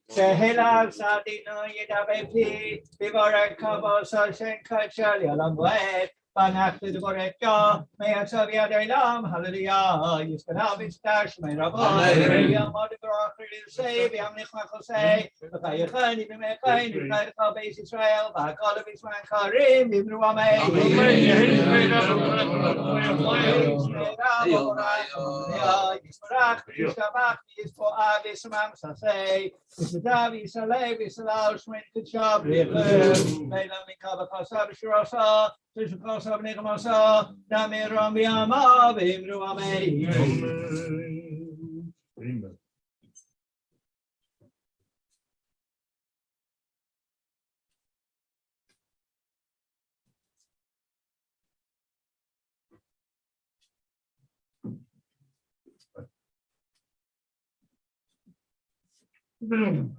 Sehela Sadino Yedabepi, Bivara Kabo Sashen Kachal Yalamway, Banaktu Boreto, May I serve Yadam, Hallelujah, Yuskanavistash, May Rabbi, Yamodigra, Save, Yamnichmachose, Bakayakan, Ibimekain, United Base Israel, Bakal of Isman Karim, Ibruame, Yismarach, Yistabach, Yispo Avis Mamsase, Davi Salevi Salaus went to job, Layla Mikaba Kosab Shirosa, Tushkosab Nikomosa, Dami Rambiama, Vimruame. Amen.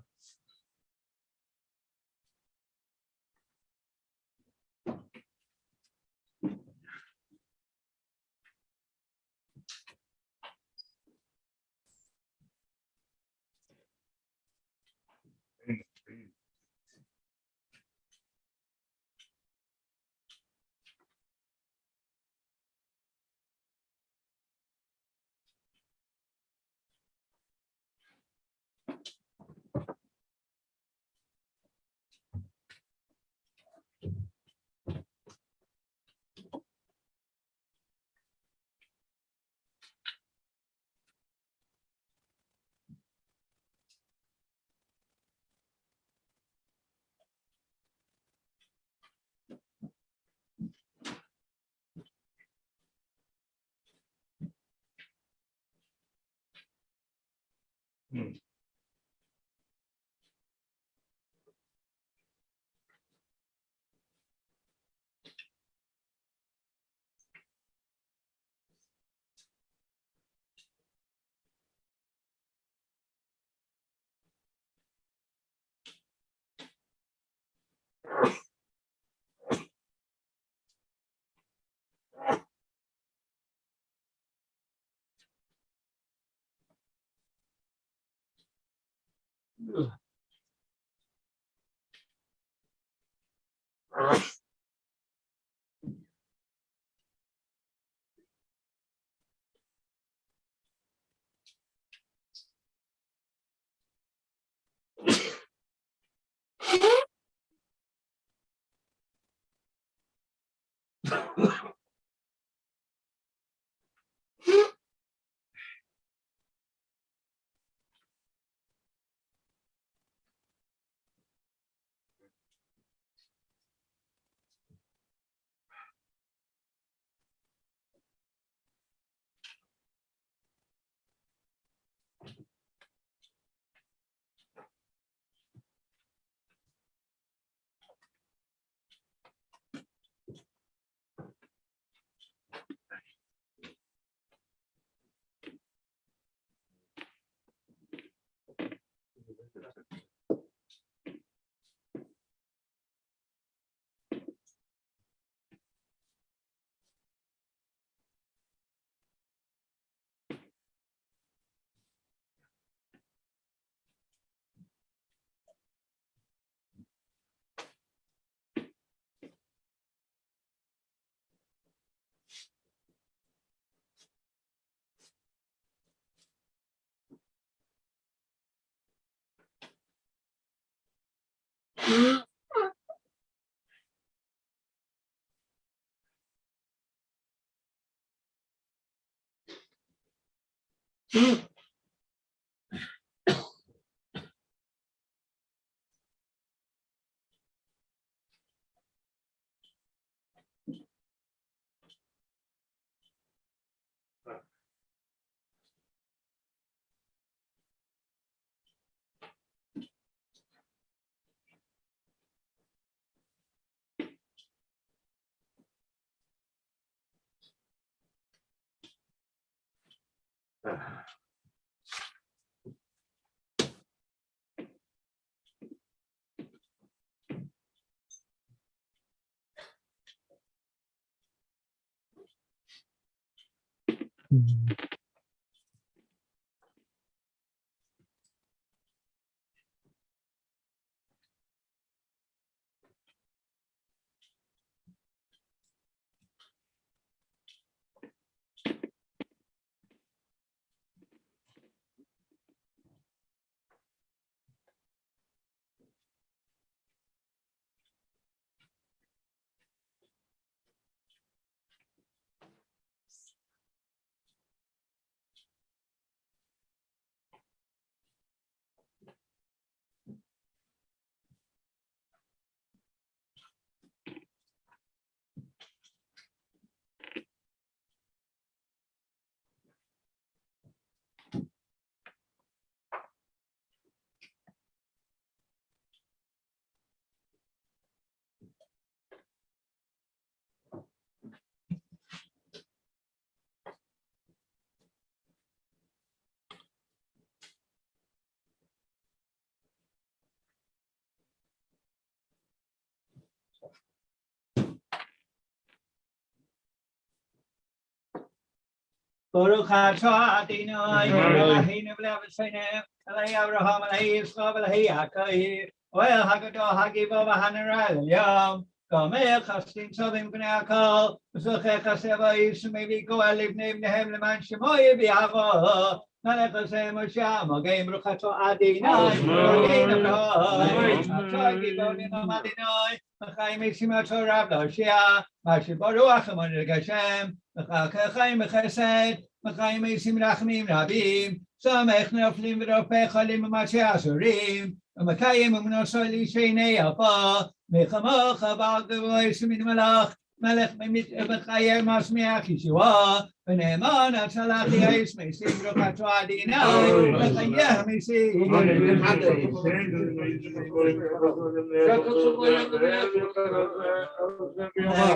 Baruch atah Adonai, Eloheinu v'levaseinu, Eloi Avraham, Eloi Yitzchak, Eloi Yaakov, Oel Hagadol Hagivo v'Hanarei L'Yom, Gomel Chasdim Tovim B'nei Hakol, V'zocheh Chasei V'Yisrael Mevi Goel Livnei B'nehem L'man Shemo Yiviyavo, Melech Hashem Moshe Mogeim Baruch atah Adonai, Eloheinu Avraham, Atah Givonim Adonai, V'chaim Yisim Torah V'Loshia, Mashiach Baruch Amonir Gashem. Chaim Chesed, Chaim Yisim Rachmim Rabim, Samech Noflim V'Ropeh Chalim U'Matchei Asurim, U'Makayim U'Mnosoi L'Shnei Alpa, Mechamocha Ba'al Gevurah Yisim Melech, Melech B'Chayim Masmiach Yeshua, V'Ne'eman Atzalach Yais Mesim Baruch atah Adonai, V'Chayim Yisim.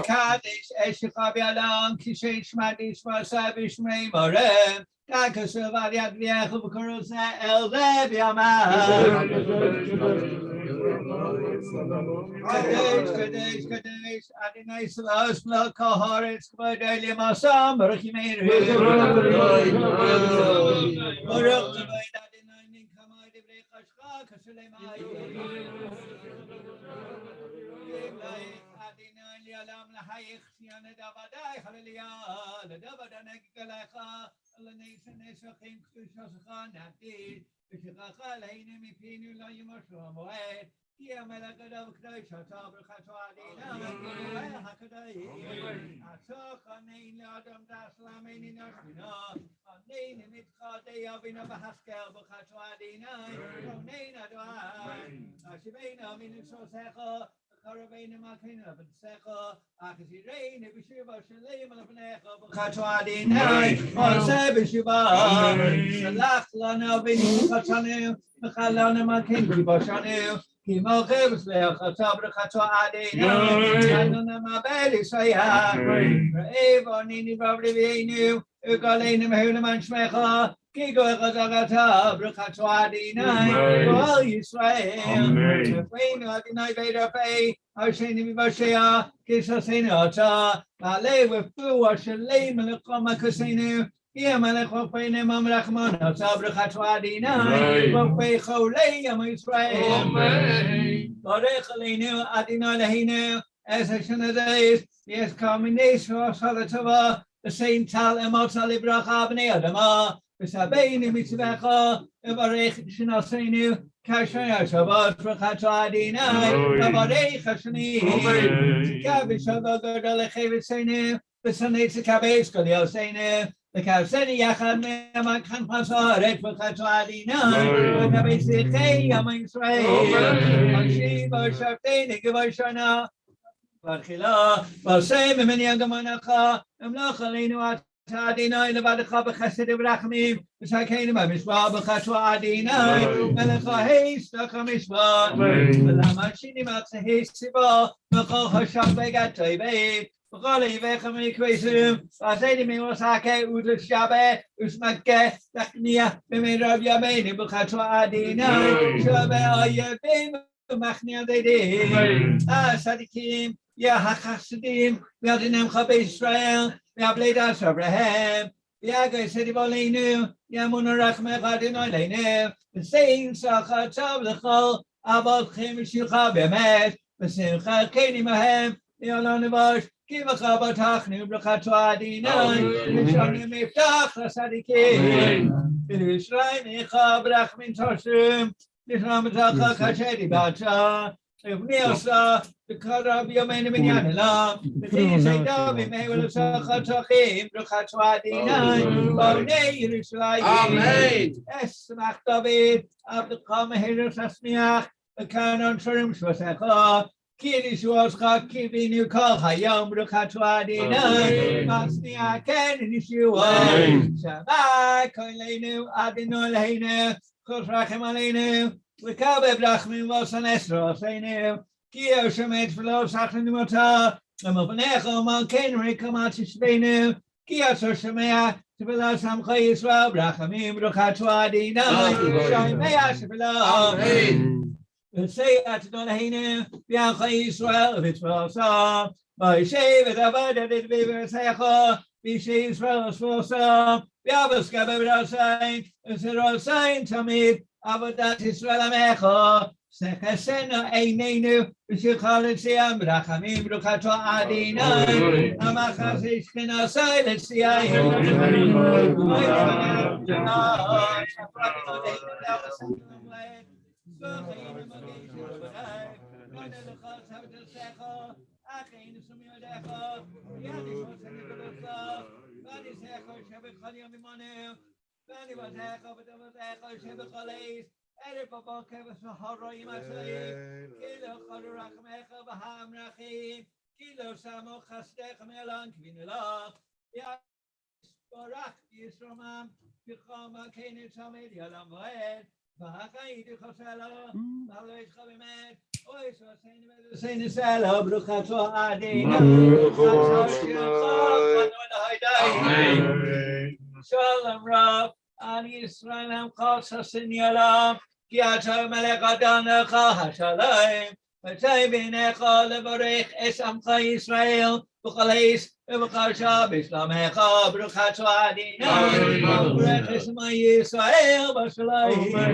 Kadesh Eshecha B'Alam Kishen Shmadi Shmasa B'Shmei Morem Kakasur V'Yad V'Yechu V'Koroseh El V'Yamah Kadesh Kadesh Adonai Salos Mlo Kol Haaretz K'vod Elim Asam Baruch Yimei Baruch K'vod Adonai Min Kamay Divrei Chashcha Kasur Le'mayim Alam lahayich yana davadai hallelujah the davadana galacha lanation esachim kshoscha nati bishchacha leinu mipinu la yimoshu moed ki amalagadav kdai shata b'chato adina hakadai asocha nein adam daslamein nashina nein mitcha de avina bahaskel b'chato adina nein adai ashiveina min shosecha Karavein Makina, but Secha, Akasirain, Bishuba, Shalim, Alapnecha, Bukatu Adinai, Sebishuba, Salach Lana, Vini, Katanu, Makalana Makin, Bashanu, Kimokev, Katabra Katu Adinai, Anana Mabeli Saya, Eva Nini Babri, Ugalena Mahunaman Shmecha. Kigo Gazagata, Brukatu Adinai, all Israel, Queen Adinai Veda Fay, Asheni Vivashea, Kisasenata, Malay with Fu, Ashalem, and the Koma Casino, Yamaleko Fane Mamrachman, Sabrukatu Adinai, Wopay Hole, Yam Israel, Gorechalinu, Adinai Lahinu, as a Shanadays, yes, combination of Salatava, the same Tal Emotal Ibracha Bnei Adama. וסבינו מצווך, וברך שנעשינו, כאשר השבת ברכה אדינו, וברך השני, צדקה ושלווה גדול לחפצנו, ושנא צדקה באשכול יעשינו, וכעשני יחד מהמכחן מסורת ברכה אדינו, וקבל צדקי עם ישראל, אנשים ושבתנו כבראשונה, בתחילה, ועשה ממני הגמונך, המלוך עלינו אדינו לבדך בחסד וברחמים, ושקנו במשוואה בחצוע אדינו, מלך ההסתך המשוואה, ולמה שיני מצהי סיבו, וכל חשב בגת טויבית, וכל איבך מקוויסים, ועשיתי ממוסקה ותשבה, ושמקה תכניע במרוב ימינו בחצוע אדינו, שווה אויבים ומכניע דידים, הצדיקים, יא החסידים, וידינמך בישראל, והבלית אברהם, ויגייסתי בולינו, ימון הרחמך אדינו אלינו, ושאים שכר טוב לכל אבותיכם ושילך באמת, ושמחה כן עמהם, לעולם נבוש, כי בך בטחנו ברכתו אדינו, ושונים מפתח לצדיקים, ולישרייך ברחמים תורשים, לשלומתך כאשר דיברת, ובני עושה, וקרב ימינו בניין אליו, וכי שידע בימי ולשך הצרכים, ברכתו אדינו, בני ירושלים. אמן. אשמח דוד, עבדך מהר תשמיח, וכאן שרים שבטיך, כי נשואתך קיווינו כל היום, ברכתו אדינו, מצניע כן נשועה, שמע קולנו אדינו אלינו, כל רחם עלינו, וקבל ברחמים ושנסתר עשינו, כי ישמע תפילת שחרנו אותה, ומפניך ומלכנו רקמה תשבנו, כי אשר שומע תפילת עמך ישראל, ברחמים ברכתו אדינו, שומע תפילה. ושא אדוני אלוהינו בעמך ישראל ותפילתו, וישב את עבודת דבי ורצחו, וישב ישראל ושפלתו, ויבסקה בברסיין, ושרסיין תמיד, עבודת ישראל עמך, שכסנו עינינו, ושכה לציין ברחמים ברכתו אדינו, המחזה שכינוסי לציין, אחינו שומעים ידיך, וידי חוסן ידברך, ואני זכר שבכל יום עמנו, ואני בטח ובטח שבכל עת, ערב בבוקר ושחר רואים עצמאים, כי לא חדו רחמך והמרחים, כי לא שמו חסדך מעולם כבינו לך, ישברך ישרומם, ככל מלכנו תמיד יעלם ועד, והחיים חסלו, ולא ישך באמת, אוי שעשינו סלו, ברוכתו אדינו, ברוכתו שלך, שלום רב, על ישראל עמך ששון יעלם, כי אתה מלך אדונך השלום, וצא בעיניך לברך את עמך ישראל, בכל עת ובכל שעה בשלומך, ברוכתו אדינו, וברך את עמך ישראל בשלום.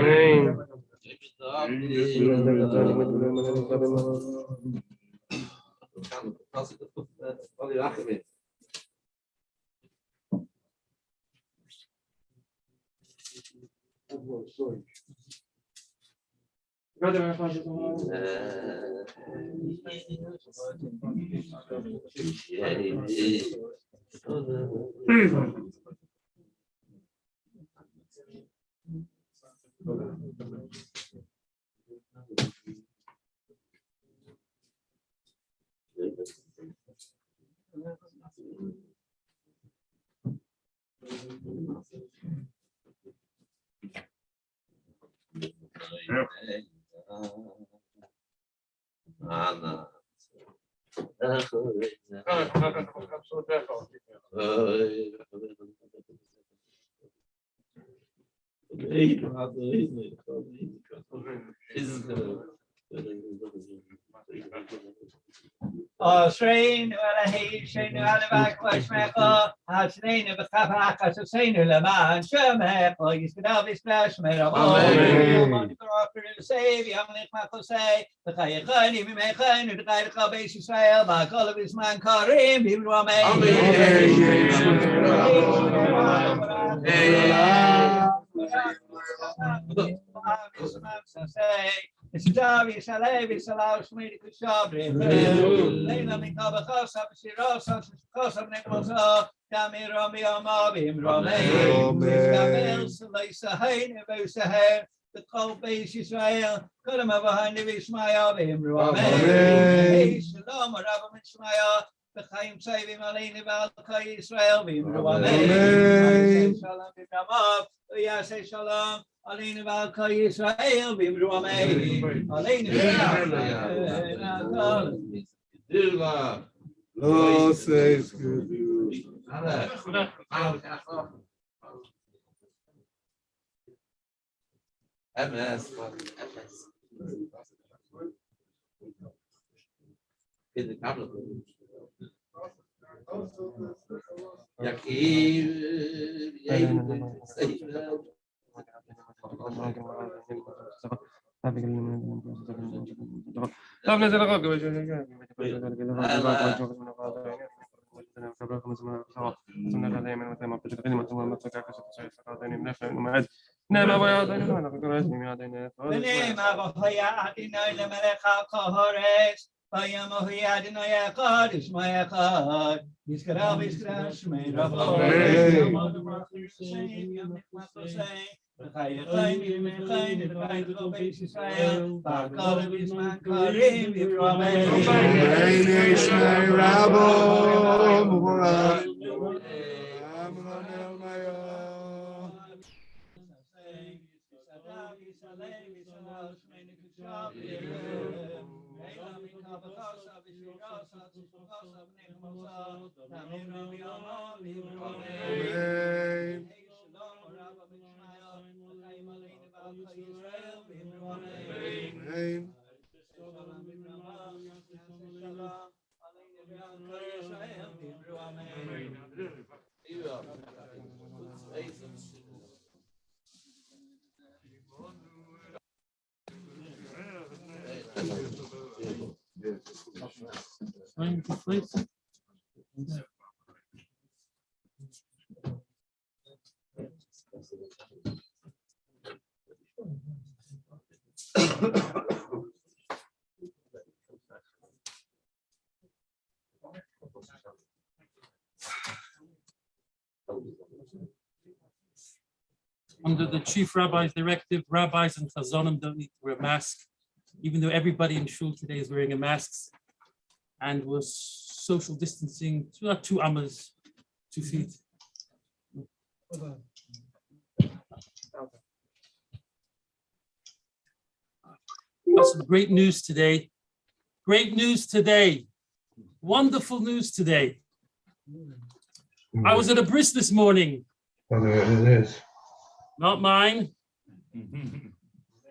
Osrein Valahishin Alabak Washmeko, Hasnain of the Kapakas of Saint Laman, Shemeko, Yiskadavis Flash, Merabo, save young Nick say, the Kayakan, even Mekan, the Kaika base Israel, by all of his man Karim, he will it's Davi Salevi Salaus Medical Shabri. Lena Mikaba Kosa, Shirosa, Kosa Nekosa, Damiromi Amabim, Romain, Lisa Hain, Bosaher, the cold base Israel, Kulama behind the Ismail, Romain, Shalom, Rabam Ismail, the Chaim Saving Alina Valkai Israel, Romain, Shalom, Ramab, Yase Shalom. Alina Valkai Israel, Bimruame, Alina. Oh, says good. MS. In the tablet. Under the chief rabbi's directive, rabbis and chazonim don't need to wear masks, even though everybody in shul today is wearing a mask, and we're social distancing, not 2 amas, 2 feet. Got some great news today. Great news today. Wonderful news today. I was at a bris this morning. How do we get rid of this? Not mine.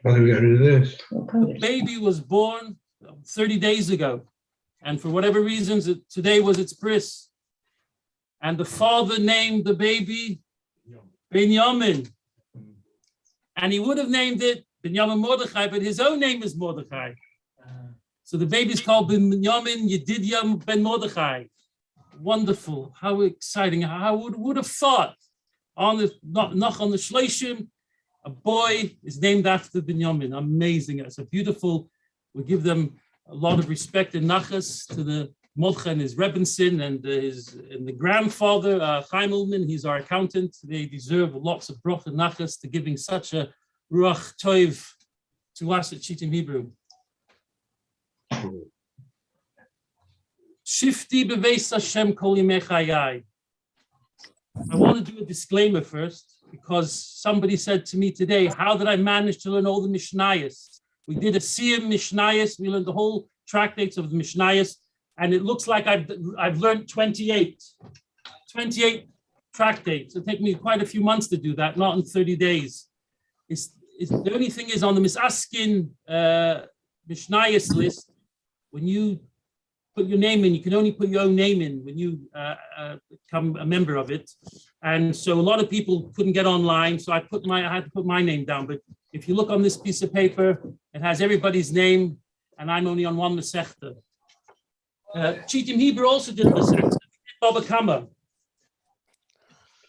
How do we get rid of this? The baby was born 30 days ago. And for whatever reasons, today was its bris. And the father named the baby Binyamin. And he would have named it Binyamin Mordechai, but his own name is Mordechai. So the baby's called Binyamin Yedidyam Ben Mordechai. Wonderful. How exciting. I would have thought on the Shloshim, a boy is named after Binyamin. Amazing. It's a beautiful, we give them a lot of respect and nachas to the Mordechai and his Rebbetzin and the grandfather, Chaim Ullman, he's our accountant. They deserve lots of broch and nachas to giving such a ruach toiv to us at Shittim Hebrew. Shifti beveis Hashem kol yimei chayai. I want to do a disclaimer first, because somebody said to me today, how did I manage to learn all the Mishnayos? We did a Siyam Mishnayos, we learned the whole tractates of the Mishnayos, and it looks like I've learned 28 tractates. It'll take me quite a few months to do that, not in 30 days. The only thing is on the Misaskin Mishnayos list, when you put your name in. You can only put your own name in when you become a member of it. And so a lot of people couldn't get online, so I had to put my name down. But if you look on this piece of paper, it has everybody's name, and I'm only on one Masechta. Chitim Hebrew also did Masechta. Baba Kama.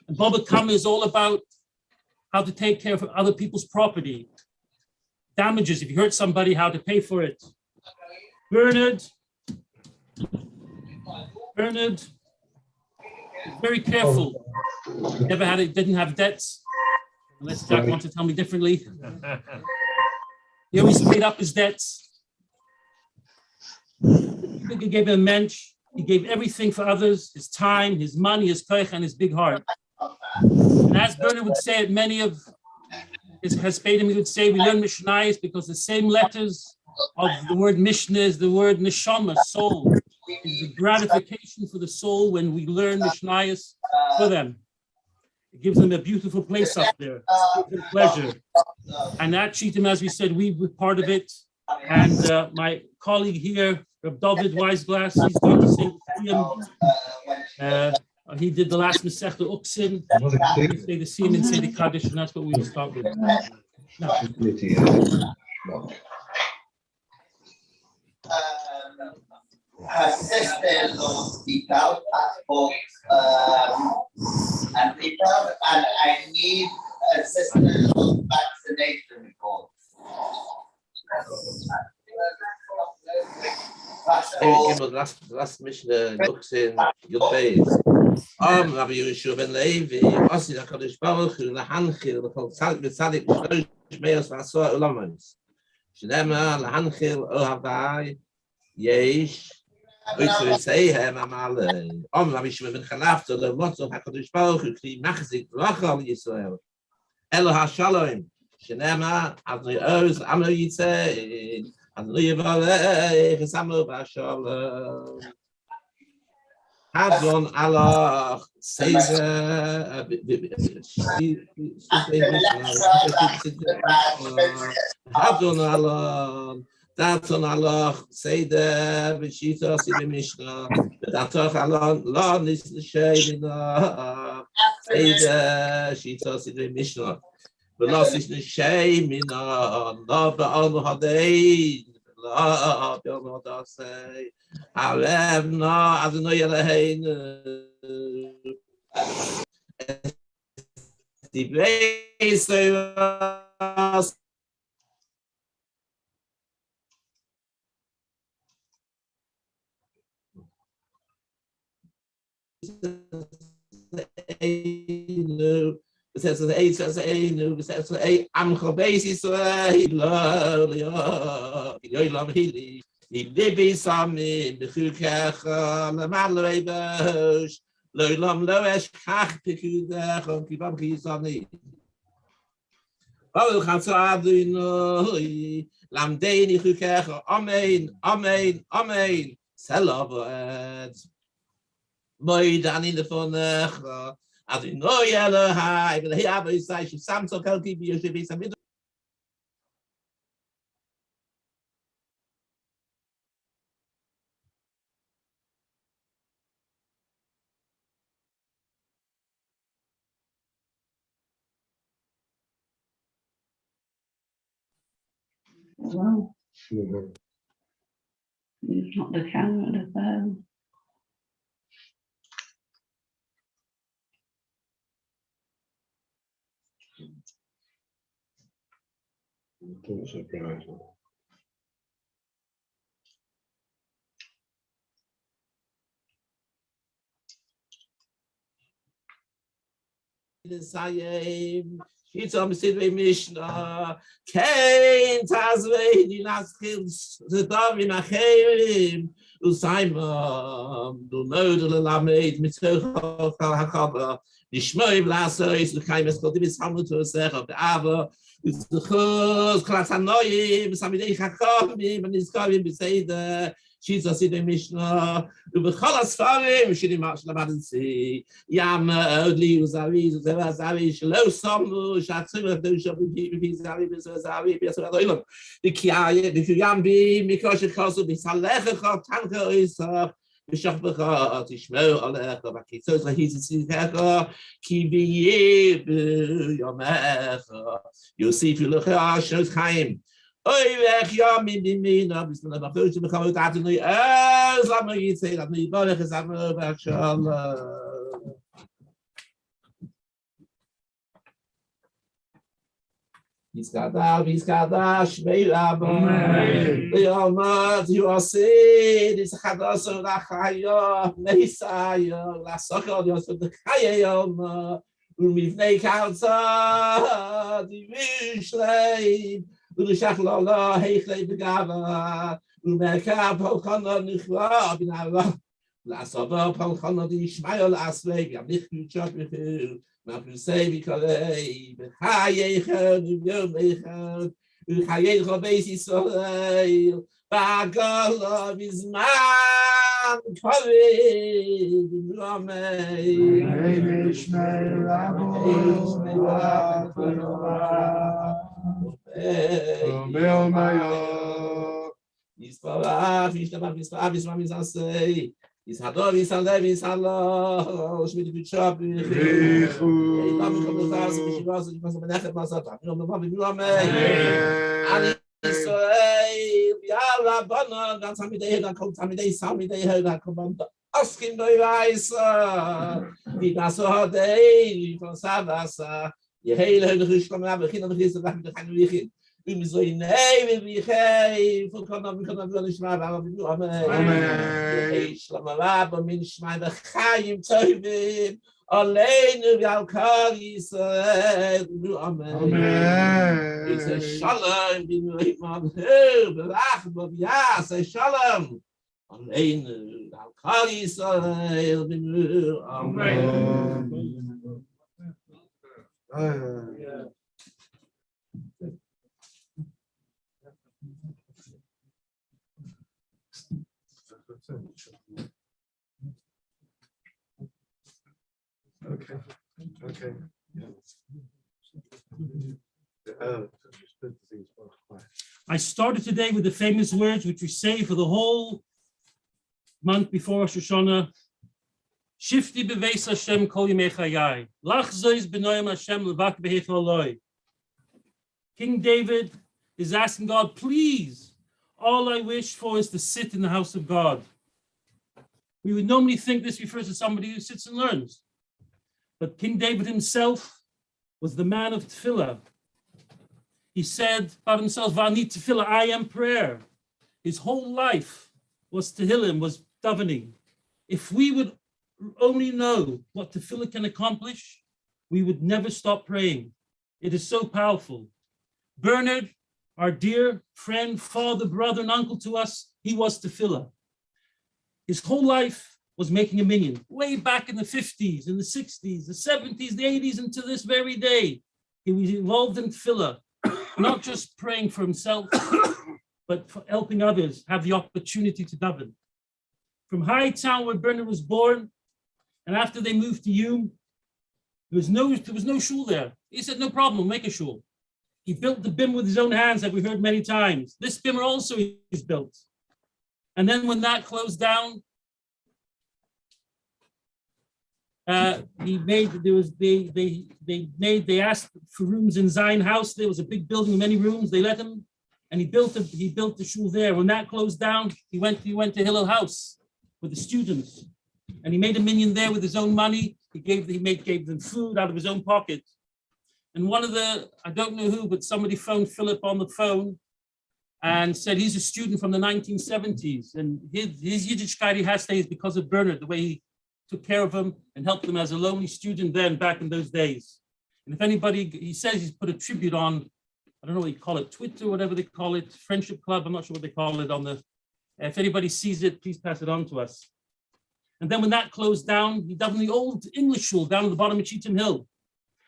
And Baba Kama is all about how to take care of other people's property. Damages, if you hurt somebody, how to pay for it. Bernard, very careful. Never had it, didn't have debts, unless Jack wants to tell me differently. He always paid up his debts. He gave him a mensch. He gave everything for others, his time, his money, his koich, and his big heart. And as Bernard would say, many of his Hespedim, he would say, we learn Mishnayos because the same letters of the word Mishnah is the word Neshama, soul. It's a gratification for the soul when we learn Mishnayos for them. It gives them a beautiful place up there, a pleasure. And that Chitim, as we said, we were part of it. And my colleague here, Reb David Weisglass, he's going to say he did the last Masechta Uksin. We say the Siyam and say the Kaddish, and that's what we will start with. Now. Her sister-in-law without passport and I need a sister-in-law vaccination report. Last Mishnah looks in your face. Rabbi Yeshua ben Levi, Osi HaKadosh Baruch Hu, Lahanchil, L'Tzadik, Shlosh Meos V'Asor Ulamos. Shnema, Lahanchil, Ohavai, Yesh, Utzvitzehem Amalei. Rabbi Yeshua ben Chalafta, L'Motzo HaKadosh Baruch Hu, Kli Machzik, L'Achal Yisrael. Elo HaShalom, Shnema, Adnei Oz, Amlo Yitzeh, Adnei Yivaleh, Chesamlo V'Ashalom. Hadron Allah Seder Hadron Allah Daton Allah Seder B'Shita Sidi Mishnah Daton Allah La Nis L'Sheimina Seder Shita Sidi Mishnah V'La Nis L'Sheimina La Ba'al Hadein La B'Al Hadasei Alevna Adonai Eloheinu Divrei Soras Einu B'Setz Einu B'Setz Amcha Beis Yisrael Lo Yolam Hili Libi Sami B'Chukecha L'Malei Bosh L'Olam Loesh Kach P'Chudecha Kibam Chisani Baruch Atah Adonai Lamdeini Chukecha Amen Amen Amen Selah V'Ed Moed Ani Lefonecha Adonai Elohai V'Lehi Abo Yisai Shivsam Tzol Ki B'Yoshev Yisam Well, it's not the camera, the phone. Don't surprise me. Sayim, Shitam Sidvei Mishnah, Kain Tazvei Dinaskil Zedavim Acherim, Usaimam, Dunod Lamed, Mitzoch Hakaba, Nishmoim Lasois, Lukaim Escotivis Hamut Secha, Ava, Uzuchos, Klasanoim, Samidei Hakamim, and Iskavim Beseda, Jesus in the Mishnah, ובכל הספרים שנאמר שלמדתי, יעמוד לי וזרעי וזרעי שלא שמו, שהצורך דורשו בפי זרעי וזרעי ביסוד העולם. וקיים בי מקרא שכוסו בסלחך תנך איסך, ושכבך תשמור עליך, וקיצוץ להיזציך, כי ביהיה ביומך, יוסיפו לך שנות חיים. Oy weg ja mit mina bis na bafür zum kommen da nu sag mir jetzt sag mir bald gesagt mir schon Iskada shmei abo ya ma you are said is khadas la khaya leisa ya la sakad ya so khaya ya ma mi nei kausa di mishlei ولشخ الله هيخلي بقابا والمكاب هالخنا نخوا بنعوا العصابة هالخنا دي شمعي العصبي بيعمل خيوشات بخير ما بنسي بكلي بحياة خد اليوم يخد الحياة خبيس إسرائيل بعقل بزمان كبير بالرمي Ishmael Omel Maya. Yisparach, Yisparach, Yisparach, Yishador, Yishalem, Yishalom, Shmit B'Shab, Yidam Yishalom, Yishalom, Yishalom, Menachem, Masata, Ani Yisrael, Yalla Bana, dann Samidei, dann kommt Samidei, dann kommt Askin Doivaisa, die Nasodei, von Sadasa, die Heile, die Rishlam, aber Kinder, die Christen, die Hanwichin. So in name we hey for come not smile amen shlamava min shmai the chayim tovim aleinu yalkal Yisrael amen it's a shalom bin man berach b'yas a shalom aleinu yalkal Yisrael amen. Okay. I started today with the famous words which we say for the whole month before Rosh Hashanah. Shifti beveis Hashem kol yimei chayai. Lachzois b'noyim Hashem levak behech oloi. King David is asking God, please, all I wish for is to sit in the house of God. We would normally think this refers to somebody who sits and learns. But King David himself was the man of tefillah. He said about himself, Vani tefillah, I am prayer. His whole life was tehillim, was davening. If we would only know what tefillah can accomplish, we would never stop praying. It is so powerful. Bernard, our dear friend, father, brother, and uncle to us, he was tefillah. His whole life was making a minyan. Way back in the 50s, in the 60s, the 70s, the 80s, and to this very day, he was involved in tefillah, not just praying for himself, but for helping others have the opportunity to daven. From Hightown, where Bernard was born, and after they moved to Yum, there was no shul there. He said, no problem, make a shul. He built the bim with his own hands, like we heard many times. This bimmer also is built. And then when that closed down, they asked for rooms in Zion House. There was a big building with many rooms. They let him, and he built the shul there. When that closed down, he went to Hillel House with the students, and he made a minyan there with his own money. He gave them food out of his own pocket. And one of I don't know who, but somebody phoned Philip on the phone and said he's a student from the 1970s, and his Yiddishkeit he has is because of Bernard, the way he took care of him and helped him as a lonely student then back in those days. And if anybody, he says he's put a tribute on, I don't know what you call it, Twitter, whatever they call it, Friendship Club, I'm not sure what they call it on the, if anybody sees it, please pass it on to us. And then when that closed down, he davened the old English shul down at the bottom of Cheetham Hill.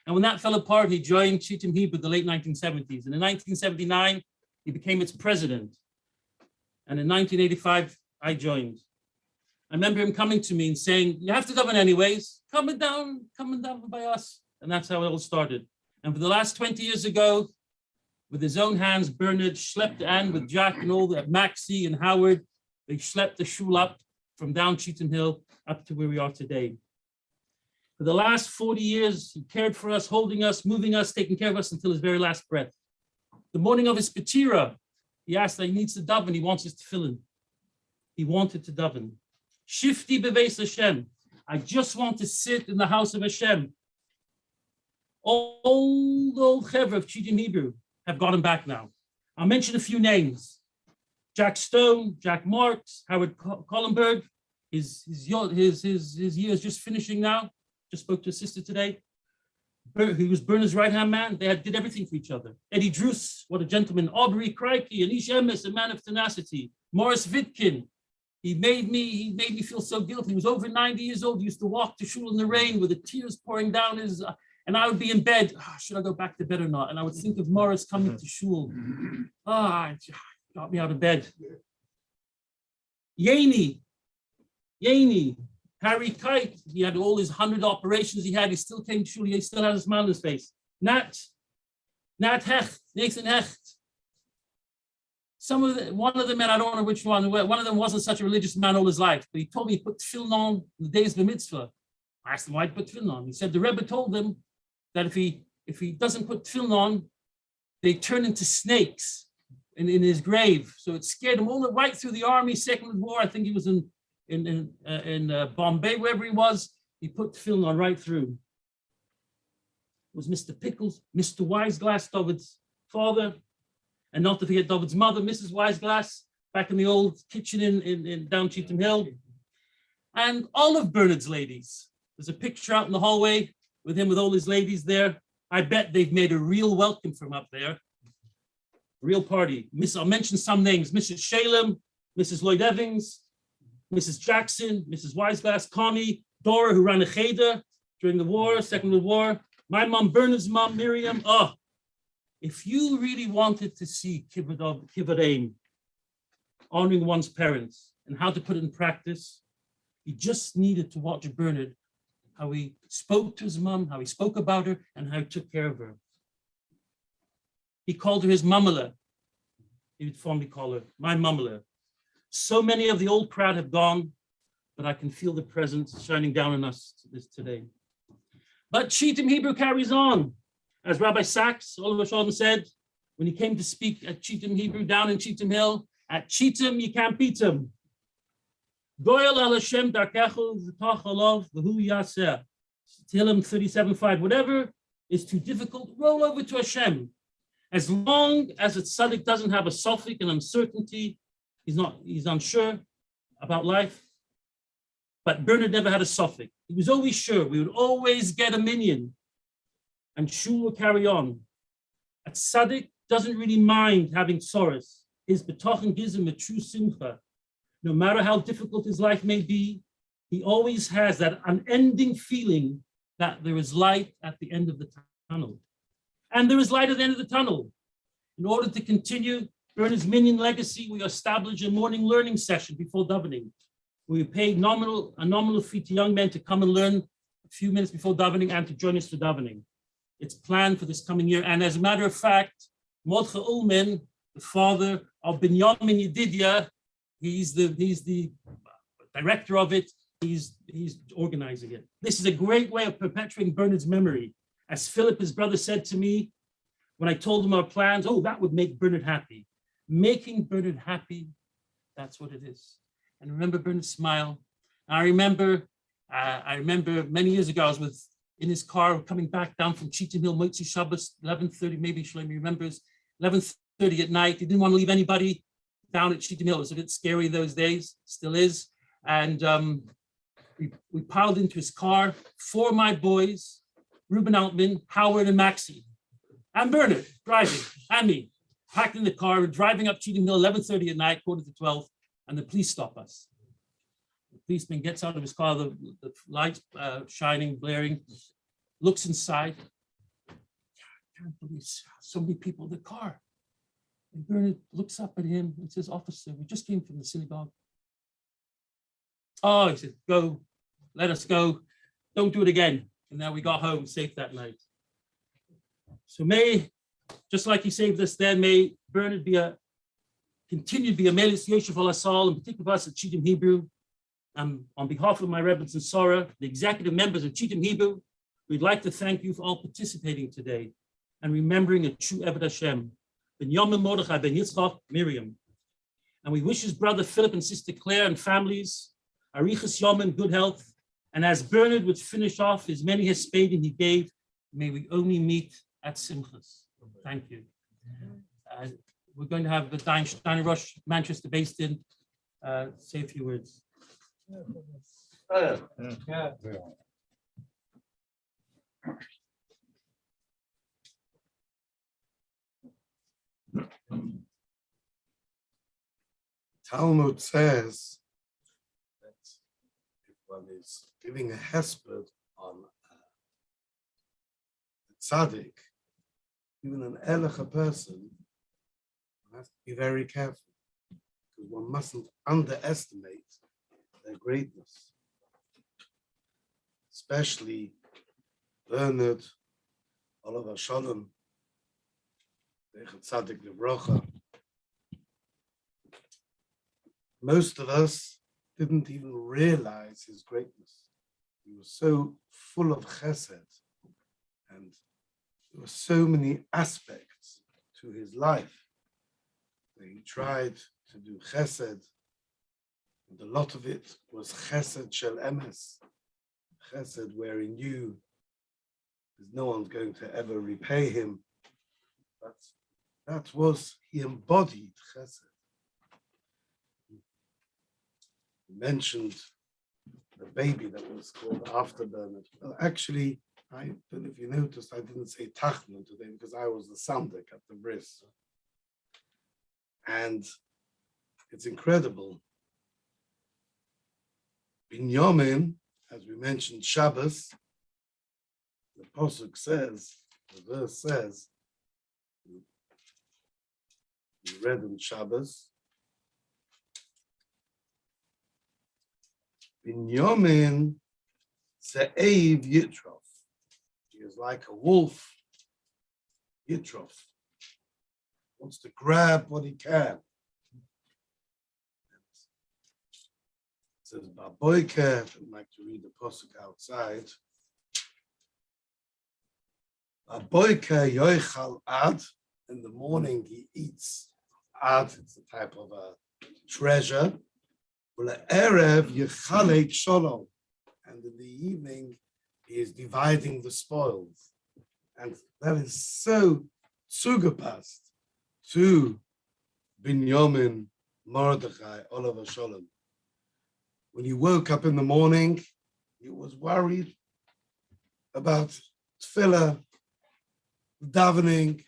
And when that fell apart, he joined Cheetham Hebrew in the late 1970s. And in 1979, he became its president. And in 1985, I joined. I remember him coming to me and saying, you have to daven anyways, come down by us. And that's how it all started. And for the last 20 years ago, with his own hands, Bernard schlepped and with Jack and all that, Maxie and Howard, they schlepped the shul up from down Cheetham Hill up to where we are today. For the last 40 years, he cared for us, holding us, moving us, taking care of us until his very last breath. The morning of his patira, he asked that he needs to daven, he wants us to fill in. He wanted to daven. Shifti beveis Hashem. I just want to sit in the house of Hashem. Old chevra of Cheetham Hebrew have gotten back now. I'll mention a few names. Jack Stone, Jack Marks, Howard Collenberg. His year is just finishing now. Just spoke to his sister today. He was Bernard's right-hand man. They did everything for each other. Eddie Druce, what a gentleman. Aubrey Crikey, Anish Emes, a man of tenacity. Morris Vitkin, he made me feel so guilty. He was over 90 years old. He used to walk to shul in the rain with the tears pouring down his, and I would be in bed. Oh, should I go back to bed or not? And I would think of Morris coming to shul. It got me out of bed. Yaney, Harry Kite, he had all his 100 operations he still came to shul, he still had a smile on his face. Nat Hecht, Nathan Hecht. One of the men, I don't know which one of them wasn't such a religious man all his life, but he told me he put tefillin on the days of the mitzvah. I asked him why he put tefillin on. He said the Rebbe told him that if he doesn't put tefillin on, they turn into snakes in his grave. So it scared him all right through the army, Second World War. I think he was in Bombay, wherever he was. He put tefillin on right through. It was Mr. Pickles, Mr. Wiseglass, David's father, and not to forget David's mother, Mrs. Wiseglass, back in the old kitchen in down Cheetham Hill. And all of Bernard's ladies. There's a picture out in the hallway with him with all his ladies there. I bet they've made a real welcome for him up there. Real party. I'll mention some names. Mrs. Shalem, Mrs. Lloyd Evans, Mrs. Jackson, Mrs. Wiseglass, Connie, Dora, who ran a cheder during the war, Second World War. My mom, Bernard's mom, Miriam. Oh, if you really wanted to see Kibbud Aim, honoring one's parents and how to put it in practice, you just needed to watch Bernard, how he spoke to his mom, how he spoke about her, and how he took care of her. He called her his mamala. He would fondly call her my mamala. So many of the old crowd have gone, but I can feel the presence shining down on us today. But Cheetham Hebrew carries on. As Rabbi Sachs, Oliver Sheldon said, when he came to speak at Cheetham Hebrew down in Cheetham Hill, at Cheetham you can't beat him. Goyal al Hashem darkechu v'tach alav v'hu yaseh. Tehillim 37:5. Whatever is too difficult, roll over to Hashem. As long as a tzaddik doesn't have a suffix and uncertainty, he's unsure about life. But Bernard never had a suffix. He was always sure. We would always get a minyan, and shul will carry on. A tzaddik doesn't really mind having sorrows. His betochen gives him a true simcha. No matter how difficult his life may be, he always has that unending feeling that there is light at the end of the tunnel. And there is light at the end of the tunnel. In order to continue Bernard's minyan legacy, we established a morning learning session before davening. We paid a nominal fee to young men to come and learn a few minutes before davening and to join us for davening. It's planned for this coming year. And as a matter of fact, Mordechai Ullman, the father of Binyamin Yedidia, he's the director of it. He's organizing it. This is a great way of perpetuating Bernard's memory. As Philip, his brother, said to me when I told him our plans, oh, that would make Bernard happy. Making Bernard happy, that's what it is. And remember Bernard's smile. I remember many years ago, I was in his car coming back down from Cheetham Hill, Moitzi Shabbos, 11:30, maybe Shlomi remembers, 11:30 at night. He didn't want to leave anybody down at Cheetham Hill. It was a bit scary those days, still is. And we piled into his car, 4 of my boys, Reuben Altman, Howard, and Maxie, and Bernard driving, and me, packed in the car, we're driving up Cheetham Hill, 11:30 at night, 11:45, and the police stop us. The policeman gets out of his car, the lights shining, blaring, looks inside. I can't believe so many people in the car. And Bernard looks up at him and says, officer, we just came from the synagogue. Oh, he said, go, let us go. Don't do it again. And now we got home safe that night. So may, just like he saved us then, may Bernard continue to be a Melis Yosef Al-Asal, in particular us at Cheatham Hebrew. On behalf of my Reverends and Sarah, the executive members of Cheatham Hebrew, we'd like to thank you for all participating today and remembering a true Eved Hashem, Ben Yom Mordechai, Ben Yitzchak, Miriam. And we wish his brother Philip and sister Claire and families, Arichas Yom and good health. And as Bernard would finish off his many hespedim he gave, may we only meet at Simchas. Thank you. We're going to have the Steiner Rush, Manchester based in, say a few words. Yeah. Talmud says that if one is giving a hesped on a tzaddik, even an elecha person, one has to be very careful because one mustn't underestimate their greatness. Especially Bernard, Oliver Sholem, Tzaddik Livrocha. Most of us didn't even realize his greatness. He was so full of chesed, and there were so many aspects to his life. He tried to do chesed, and a lot of it was chesed shel emes, chesed where he knew there's no one's going to ever repay him. But that was, he embodied chesed. He mentioned the baby that was called after Bernard. Well, actually, I don't know if you noticed, I didn't say Tachman today because I was the Sandik at the bris. And it's incredible. Binyamin, as we mentioned, Shabbos, the Pasuk says, the verse says, we read in Shabbos, Binyamin Ze'ev Yitrof. He is like a wolf, Yitrof. Wants to grab what he can. It says, Baboike, I'd like to read the Pasuk outside. Baboike Yoichal Ad, in the morning he eats Ad, it's a type of a treasure. Erev Yechalek Shalom, and in the evening he is dividing the spoils, and that is so zugepasst to Binyamin Mordechai Oliver Shalom. When he woke up in the morning, he was worried about tefillah, davening,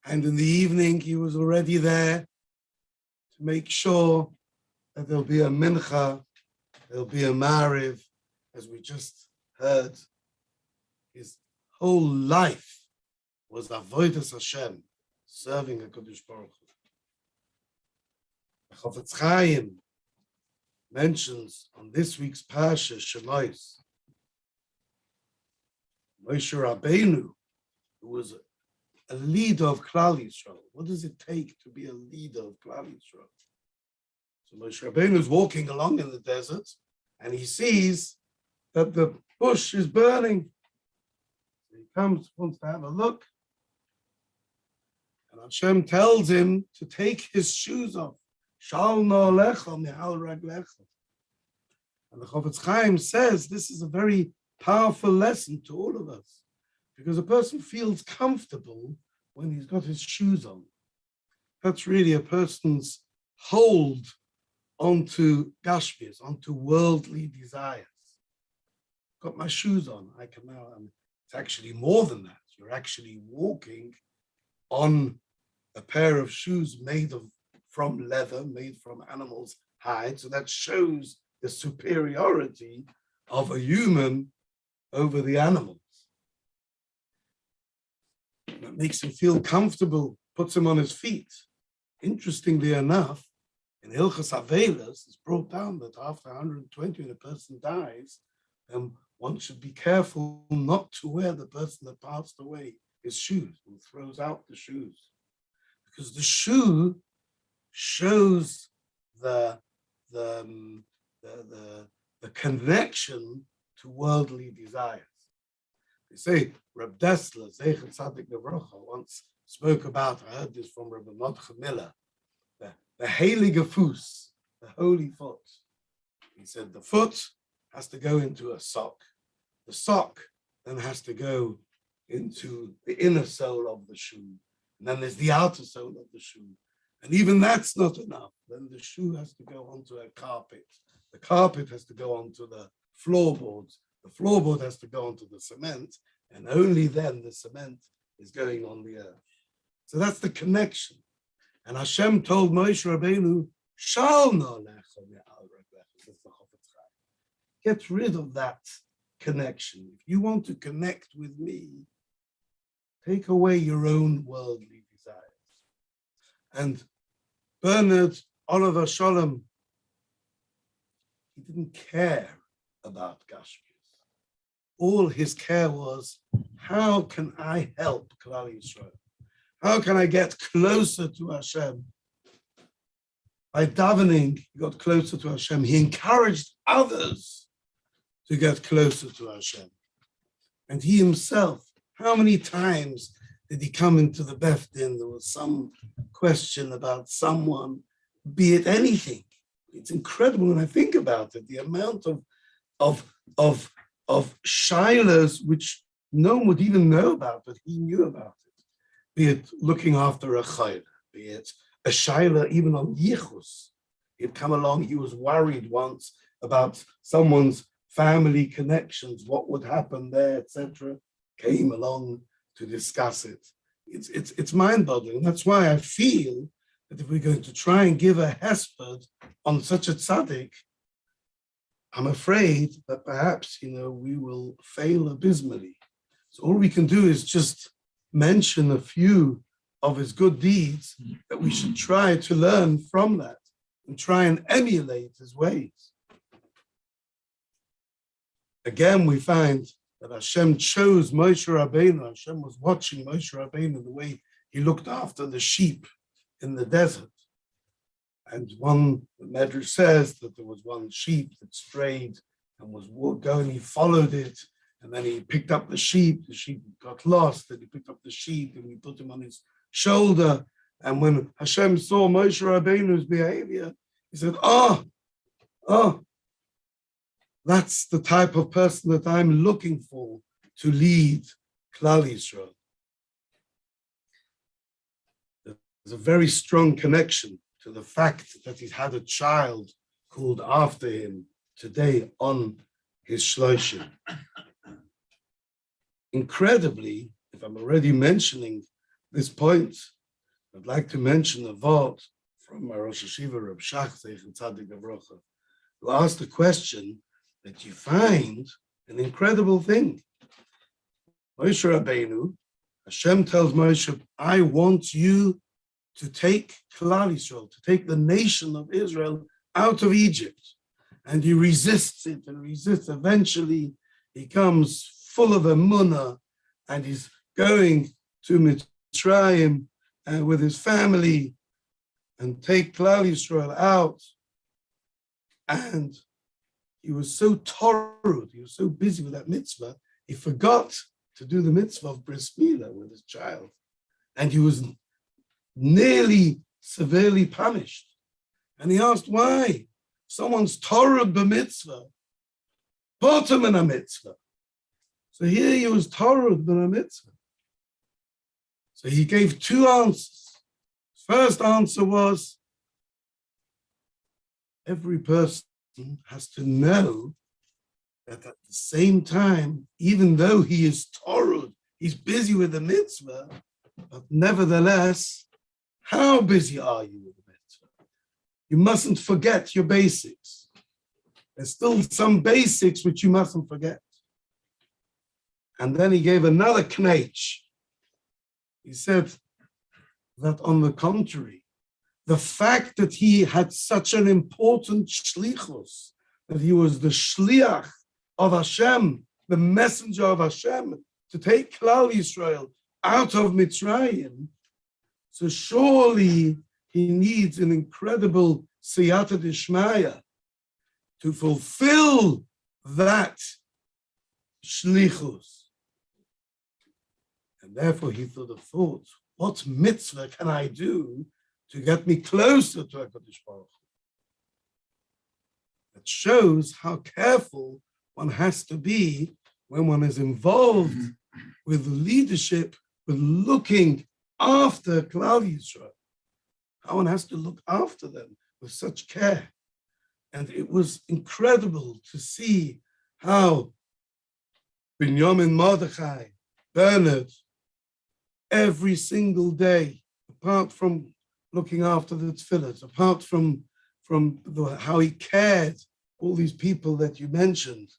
and in the evening he was already there to make sure that there'll be a mincha, there'll be a mariv, as we just heard. His whole life was avodas Hashem, serving HaKadosh Baruch Hu. Chofetz Chaim mentions on this week's Parsha, Shemos, Moshe Rabbeinu, who was a leader of Klal Yisrael. What does it take to be a leader of Klal Yisrael? So Moshe Rabbeinu is walking along in the desert, and he sees that the bush is burning. So he comes, wants to have a look, and Hashem tells him to take his shoes off. Shal no'alecha mihal raglecha. And the Chofetz Chaim says this is a very powerful lesson to all of us, because a person feels comfortable when he's got his shoes on. That's really a person's hold onto gashmias, onto worldly desires. Got my shoes on, I can now, it's actually more than that. You're actually walking on a pair of shoes made from leather, made from animals' hide. So that shows the superiority of a human over the animals. That makes him feel comfortable, puts him on his feet. Interestingly enough, In Hilchos Avelos, it's brought down that after 120, when a person dies, one should be careful not to wear the person that passed away his shoes, and throws out the shoes. Because the shoe shows the connection to worldly desires. They say Reb Dessler, Zecher Tzadik Gevrocha, once spoke about, I heard this from Rabbi Mordechai Miller, the Heilige Fuß, the holy foot. He said the foot has to go into a sock. The sock then has to go into the inner sole of the shoe. And then there's the outer sole of the shoe. And even that's not enough. Then the shoe has to go onto a carpet. The carpet has to go onto the floorboards. The floorboard has to go onto the cement. And only then the cement is going on the earth. So that's the connection. And Hashem told Moshe Rabbeinu, get rid of that connection. If you want to connect with me, take away your own worldly desires. And Bernard Oliver Sholem, he didn't care about Gashmius. All his care was, how can I help Klal Yisrael? How can I get closer to Hashem? By davening, he got closer to Hashem. He encouraged others to get closer to Hashem. And he himself, how many times did he come into the Beth Din? There was some question about someone, be it anything. It's incredible when I think about it, the amount of shilas which no one would even know about, but he knew about it. Be it looking after a chayla, be it a shaila even on yichus. He'd come along, he was worried once about someone's family connections, what would happen there, etc. Came along to discuss it. It's mind-boggling. That's why I feel that if we're going to try and give a hesped on such a tzaddik, I'm afraid that perhaps, we will fail abysmally. So all we can do is just mention a few of his good deeds that we should try to learn from that and try and emulate his ways. Again, we find that Hashem chose Moshe Rabbeinu. Hashem was watching Moshe Rabbeinu the way he looked after the sheep in the desert. And the Medrash says that there was one sheep that strayed and was going, he followed it, and then he picked up the sheep got lost, and he picked up the sheep and he put him on his shoulder. And when Hashem saw Moshe Rabbeinu's behavior, he said, oh, that's the type of person that I'm looking for to lead Klal Yisrael. There's a very strong connection to the fact that he's had a child called after him today on his Shloshim. Incredibly, if I'm already mentioning this point, I'd like to mention a vort from Rosh Hashiva Reb Shach Zeichem Tzadik Gevrocha, who asked a question that you find an incredible thing. Moshe Rabbeinu, Hashem tells Moshe, I want you to take Klal Yisrael, to take the nation of Israel out of Egypt. And he resists it and resists. Eventually, he comes full of emunah and he's going to Mitzrayim with his family and take Klal Yisrael out. And he was so torud, he was so busy with that mitzvah, he forgot to do the mitzvah of bris milah with his child. And he was nearly severely punished. And he asked why? Someone's torud b'mitzvah, put him in a mitzvah. So here he was torud b'mitzvah mitzvah. So he gave two answers. First answer was, every person has to know that at the same time, even though he is torud, he's busy with the mitzvah, but nevertheless, how busy are you with the mitzvah? You mustn't forget your basics. There's still some basics which you mustn't forget. And then he gave another knetch. He said that on the contrary, the fact that he had such an important shlichus, that he was the shliach of Hashem, the messenger of Hashem, to take Klal Yisrael out of Mitzrayim, so surely he needs an incredible siyata d'shmaya to fulfill that shlichus. And therefore he thought of thought, what mitzvah can I do to get me closer to HaKadosh Baruch Hu? That shows how careful one has to be when one is involved with leadership, with looking after Klal Yisrael. How one has to look after them with such care. And it was incredible to see how Binyamin, Mordechai, Bernard, every single day, apart from looking after the tefillahs, apart from how he cared, all these people that you mentioned,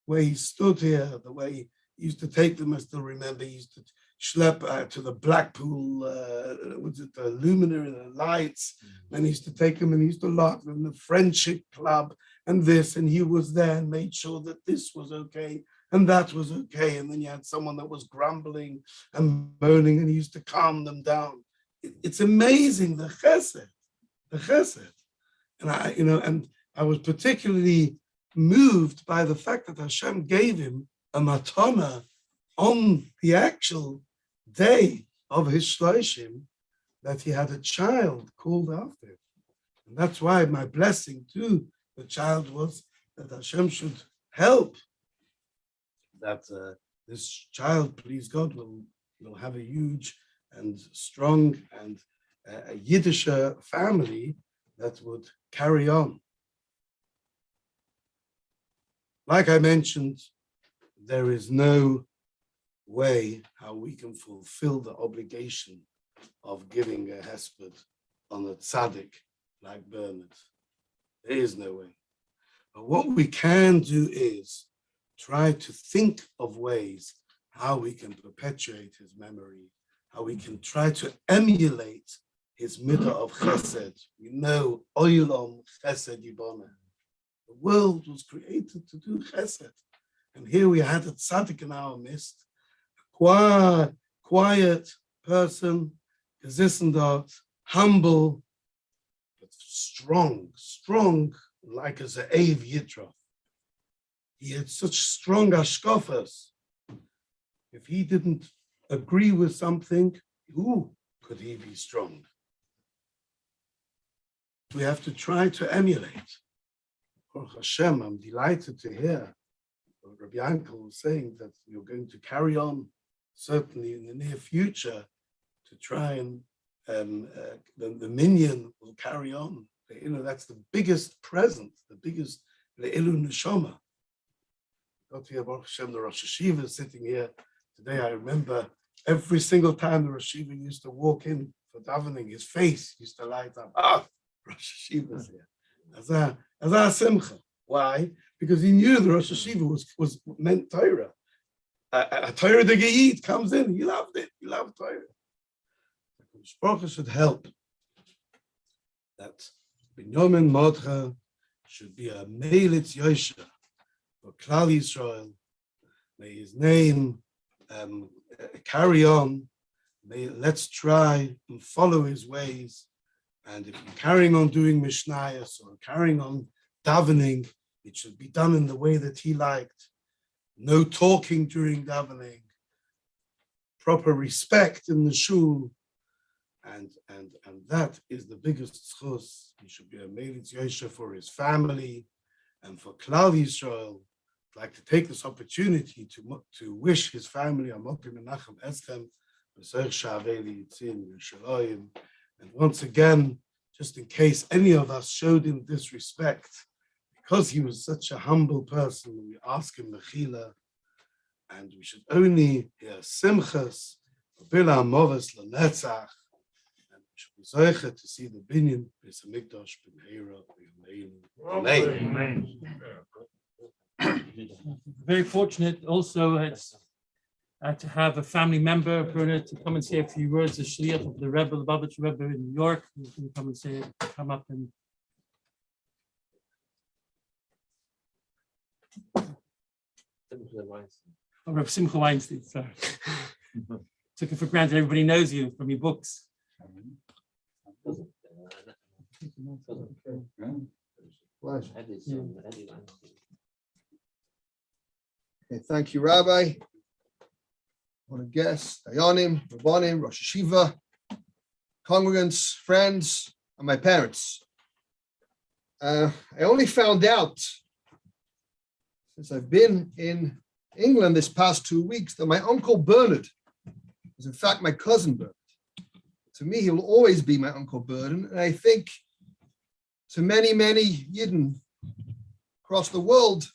where he stood here, the way he used to take them, I still remember, he used to schlep to the Blackpool, the luminary, the lights, and he used to take them and he used to lock them, the friendship club and this, and he was there and made sure that this was okay and that was okay. And then you had someone that was grumbling and moaning and he used to calm them down. It's amazing, the chesed. And I was particularly moved by the fact that Hashem gave him a matana on the actual day of his Shloshim, that he had a child called after him. And that's why my blessing to the child was that Hashem should help, that this child, please God, will have a huge and strong and a Yiddish family that would carry on. Like I mentioned, there is no way how we can fulfill the obligation of giving a hesped on a tzaddik like Bernard. There is no way. But what we can do is try to think of ways how we can perpetuate his memory, how we can try to emulate his midah of chesed. We know Olam chesed yiboneh. The world was created to do chesed. And here we had a tzaddik in our midst, a quiet person, gesindert, humble, but strong, like a Ze'ev Yitrof. He had such strong ashkafas. If he didn't agree with something, who could he be strong? We have to try to emulate. Baruch Hashem, I'm delighted to hear Rabbi Yankel was saying that you're going to carry on, certainly in the near future, to try and the minyan will carry on. That's the biggest present, the biggest le'ilu neshama. Got to hear Baruch Hashem, the Rosh Hashiva is sitting here today. I remember every single time the Rosh Hashiva used to walk in for davening, his face used to light up. Rosh Hashiva's here. As simcha. Why? Because he knew the Rosh Hashiva was meant Torah. A Torah de Geyid comes in. He loved it. He loved Torah. Shprocha should help. That Binyamin Mordechai should be a Meilitz Yosha for Klal Yisrael. May his name carry on. Let's try and follow his ways. And if you're carrying on doing Mishnayos or carrying on davening, it should be done in the way that he liked. No talking during davening, proper respect in the shul, and that is the biggest schus. He should be a Meilitz Yosha for his family and for Klal Yisrael. I'd like to take this opportunity to wish his family Amokim Menachem Eschem, B'Seich Shaveli Yitzin Yerushalayim. And once again, just in case any of us showed him disrespect, because he was such a humble person, we ask him mechila, and we should only hear simchas, bila moves lenetzach, and we should be zeicher to see the binyan Beis Hamikdash b'meira v'yameinu. Amen. Very fortunate also, it's to have a family member, Bernard, to come and say a few words, the Shliach of the Rebbe, the Lubavitch Rebbe in New York. You can come and say, come up and. Oh, Reb Simcha Weinstein, sorry. Took it for granted everybody knows you from your books. Pleasure. Okay, thank you, Rabbi. I want to guess, Dayanim, Rabbanim, Rosh Hashiva, congregants, friends, and my parents. I only found out since I've been in England this past 2 weeks that my uncle Bernard is in fact my cousin Bernard. To me, he will always be my uncle Bernard, and I think to many, many Yidden across the world,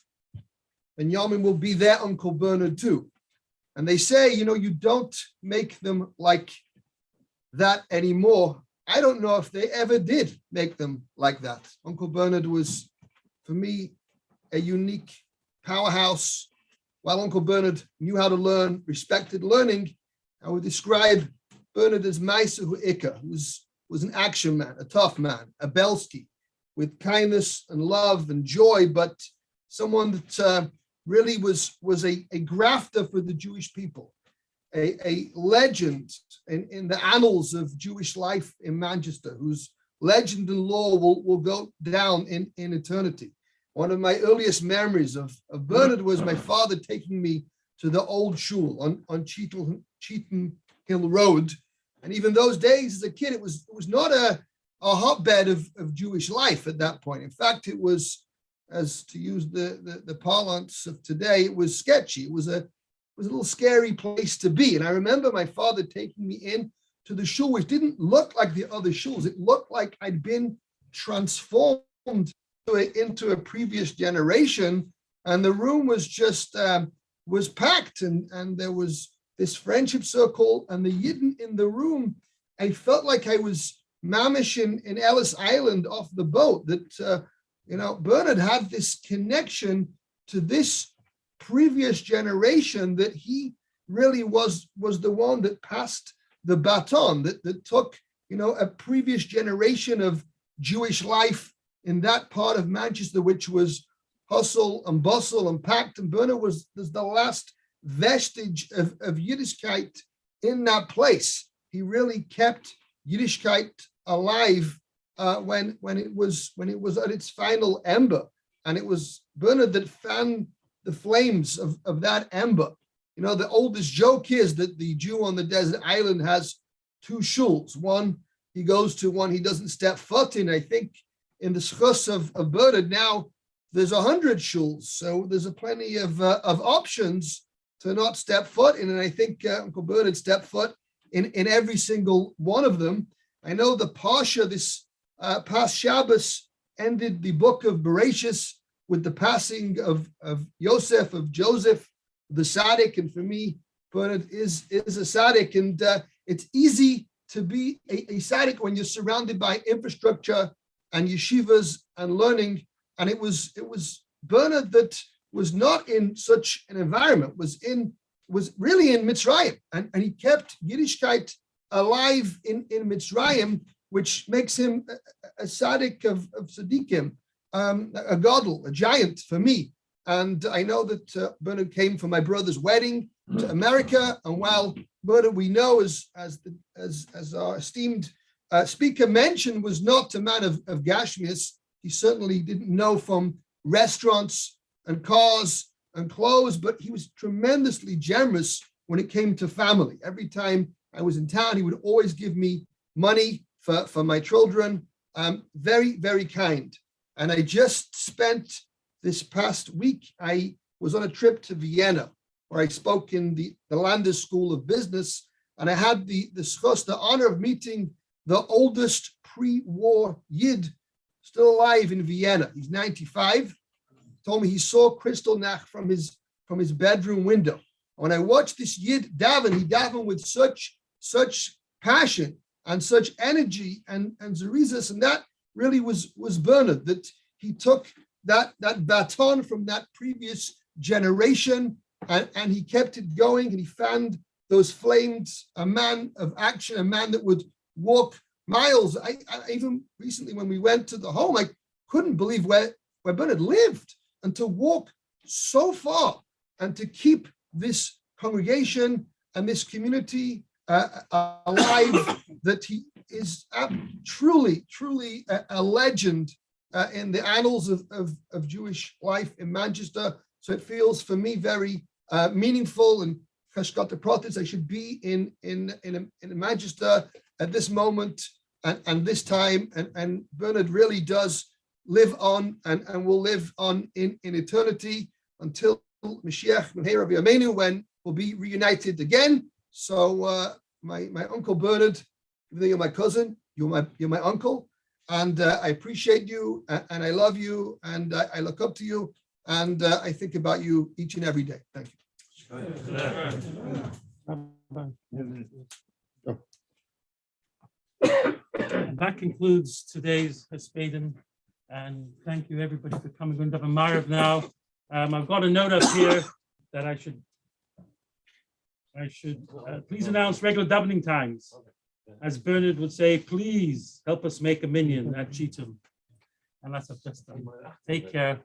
Benjamin will be their uncle Bernard too. And they say, you don't make them like that anymore. I don't know if they ever did make them like that. Uncle Bernard was, for me, a unique powerhouse. While Uncle Bernard knew how to learn, respected learning, I would describe Bernard as Maisa Hu'ika, who was an action man, a tough man, a Belsky, with kindness and love and joy, but someone that really was a grafter for the Jewish people, a legend in the annals of Jewish life in Manchester, whose legend and lore will go down in eternity. One of my earliest memories of Bernard was my father taking me to the old shul on Cheetham Hill Road. And even those days as a kid, it was not a hotbed of Jewish life at that point. In fact, it was, as to use the parlance of today, it was sketchy. It was a little scary place to be. And I remember my father taking me in to the shul, which didn't look like the other shuls. It looked like I'd been transformed into a previous generation. And the room was just, was packed. And there was this friendship circle and the Yidden in the room. I felt like I was mamish in Ellis Island off the boat, that, Bernard had this connection to this previous generation, that he really was the one that passed the baton, that took, a previous generation of Jewish life in that part of Manchester, which was hustle and bustle and packed. And Bernard was the last vestige of Yiddishkeit in that place. He really kept Yiddishkeit alive when it was at its final ember, and it was Bernard that fanned the flames of that ember. The oldest joke is that the Jew on the desert island has two shuls. One he goes to, one he doesn't step foot in. I think in the schus of Bernard now there's 100 shuls, so there's a plenty of options to not step foot in. And I think Uncle Bernard stepped foot in every single one of them. I know the Parsha this past Shabbos ended the book of Bereshis with the passing of Yosef, of Joseph, the Tzaddik. And for me, Bernard is a Tzaddik. And it's easy to be a Tzaddik when you're surrounded by infrastructure and yeshivas and learning. And it was Bernard that was not in such an environment, was really in Mitzrayim. And he kept Yiddishkeit alive in Mitzrayim, which makes him a tzaddik of tzaddikim, a gadol, a giant for me. And I know that Bernard came for my brother's wedding to America. And while Bernard, we know, as our esteemed speaker mentioned, was not a man of Gashmias, he certainly didn't know from restaurants and cars and clothes, but he was tremendously generous when it came to family. Every time I was in town, he would always give me money for my children. Very, very kind. And I just spent this past week, I was on a trip to Vienna, where I spoke in the Landers School of Business, and I had the honor of meeting the oldest pre-war Yid still alive in Vienna. He's 95. He told me he saw Kristallnacht from his bedroom window. When I watched this Yid daven, he davened with such passion and such energy and zerizas, and that really was Bernard, that he took that baton from that previous generation and he kept it going, and he fanned those flames, a man of action, a man that would walk miles. I even recently, when we went to the home, I couldn't believe where Bernard lived, and to walk so far and to keep this congregation and this community alive, that he is truly a legend in the annals of Jewish life in Manchester. So it feels for me very meaningful, and Cheshkat the Prophets, I should be in Manchester at this moment and this time, and Bernard really does live on and will live on in eternity until Mashiach Rabbi Amenu, when we'll be reunited again. So my uncle Bernard, even though you're my cousin, you're my uncle, and I appreciate you, and I love you, and I look up to you, and I think about you each and every day. Thank you. And that concludes today's Hespedim, and thank you everybody for coming. We're going to have a Marav now. I've got a note up here that I should please announce regular davening times. As Bernard would say, please help us make a minyan at Cheetham. And that's what I've just done. Take care.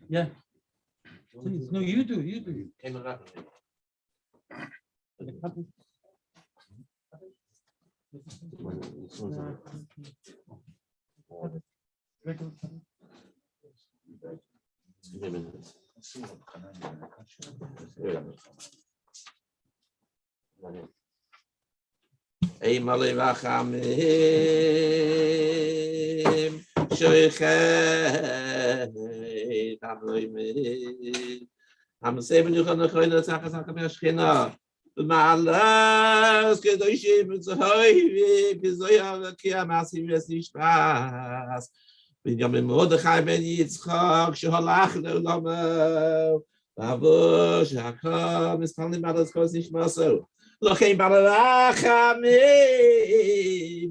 Yeah. Please. No, you do. Ey malay vachamim shoychet avoyim am seven you gonna go in the saka meshkina malas kedoshim zoy bizoy kiamasi vesish pas bin yom Mordechai ben Yitzchak shalach leolam avo shakam mispalim badas kosish maso looking barachamim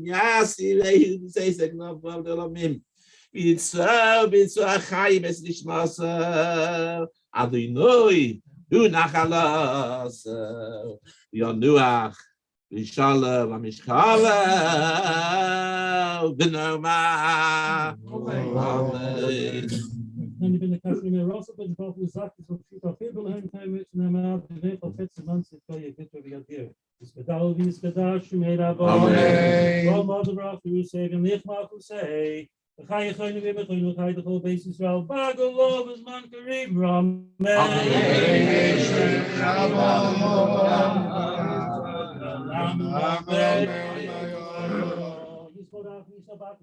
yasi lehu say segnav b'avdelamim bitzah chayim es nishmaso adinoi hu nachalas yonuach v'shalom v'mishkala v'noma amen. Then you've been the customer also, but you probably suck. So if you feel the hand time, it's not out. The day for 50 months, it's going to get to be here. It's pedal, it's pedal, she made up. All mother of you say, and if Marco say, the high going to be with you, the whole basis. Well, Bagel love is man Kareem Ram.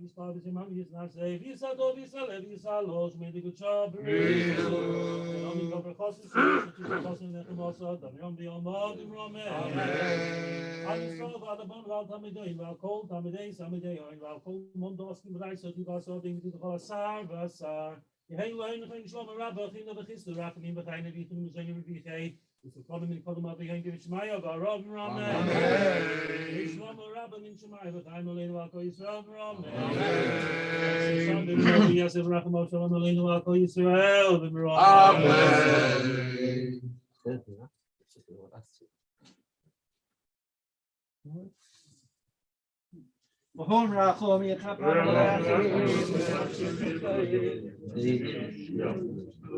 His father's imam, he's not saved. He's a dog, he's a lev, he's a losh, made a good job. Only cover costs, which is a cost in the Mossad, and Yom the Omad, and Roman. I saw about the bone about Tamiday, while cold, Tamiday, Samiday, or while cold, Mondoskin, but I saw you guys all things to the Hossar, Vassar. You hang low in the Shloshim Rabbah, in the History, Rachamim, but I never eat them, Zany Rebbe. If you call him in Kodam, they can give it Shmaya, Barom, Roman. Shlomo Rabbah in Shmaya, but I'm a little Wako Yisrael, Roman. Yasef Racham, Shalom, Elena Wako Yisrael, Roman. V'hom rachom yechapar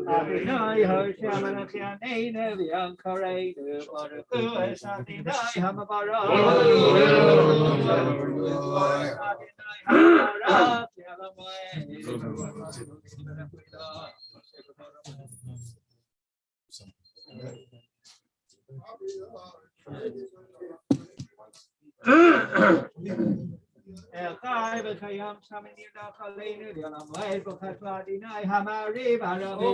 Adonai Hashem Elokeinu v'yankareinu Baruch Hu es Adonai Hamabarach Adonai El Chai v'Kayam Shamin Yidach Aleinu V'Yolam Moed B'Chas V'Adonai Hamariv Haravi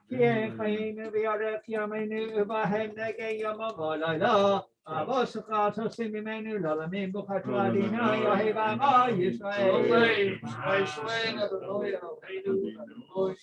Ki Chayinu V'Yarek Yameinu U'Bahem Negei Yom V'Layla Avos U'Chatos Mimenu L'Olamim B'Chas V'Adonai Yohev Amo Yisrael Yisrael Adonai Eloheinu Adonai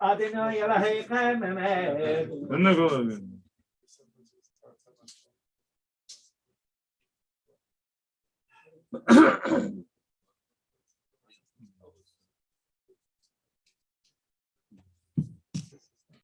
Adonai Elohechem Emet.